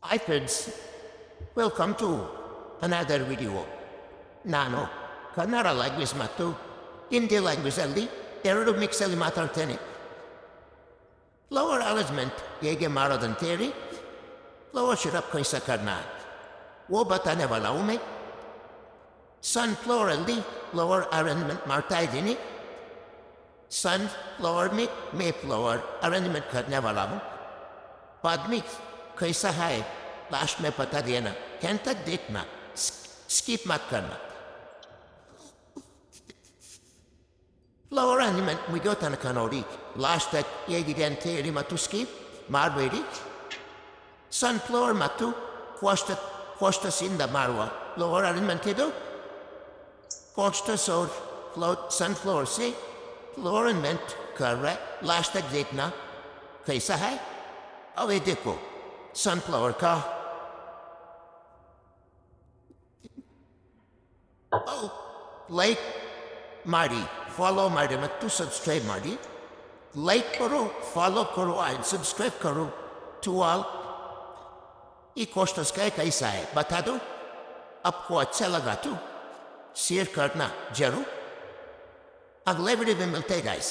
Hi friends, welcome to another video. ನಾನು Kannada language ಮತ್ತು ಹಿಂದಿ ಲ್ಯಾಂಗ್ವೇಜಲ್ಲಿ ಎರಡು ಮಿಕ್ಸಲ್ಲಿ ಮಾತಾಡ್ತೇನೆ. ಫ್ಲವರ್ ಅರೇಂಜ್ಮೆಂಟ್ ಹೇಗೆ ಮಾಡೋದಂತೇಳಿ ಫ್ಲವರ್ ಸಿರಪ್ ಕೈಸಕರ್ನ वो बताने वाला हूँ मैं. सनफ्लावರಲ್ಲಿ ಫ್ಲವರ್ ಅರೇಂಜ್ಮೆಂಟ್ ಮಾಡ್ತಾ ಇದ್ದೀನಿ. सनफ्लावर में मैं फ्लावर अरेंजमेंट करने वाला हूँ. बाद में कैसा है लास्ट में बता देना. एंड तक देखना, स्किप मत करना. ಫ್ಲವರ್ ಅರೇಂಜ್ಮೆಂಟ್ ಮುಗಿಯೋ ತನಕ ನೋಡಿ. ಲಾಸ್ಟ್ ತಕ್ ಹೇಗಿದೆ ಅಂತ ಹೇಳಿ ಮತ್ತು ಸ್ಕಿಪ್ ಮಾಡಬೇಡಿ. ಸನ್ಫ್ಲವರ್ ಮತ್ತು ಕೋಸ್ಟಸಿಂದ ಮಾಡುವ ಫ್ಲವರ್ ಅರೇಂಜ್ಮೆಂಟ್ ಇದು. कोस्टस और सनफ्लावर से फ्लोरमेंट कर रहा है. लास्ट तक देखना कैसा है. अब ये देखो सनफ्लावर का लाइक ಮಾಡಿ, ಫಾಲೋ ಮಾಡಿ ಮತ್ತು ಸಬ್ಸ್ಕ್ರೈಬ್ ಮಾಡಿ. लाइक करो, फॉलो करो एंड सब्सक्राइब करो टू ऑल. ये कोस्टस का कैसा है बता दो. आपको अच्छा लगा तो शेयर करना जरूर. अगले वीडियो में मिलते हैं गाइस.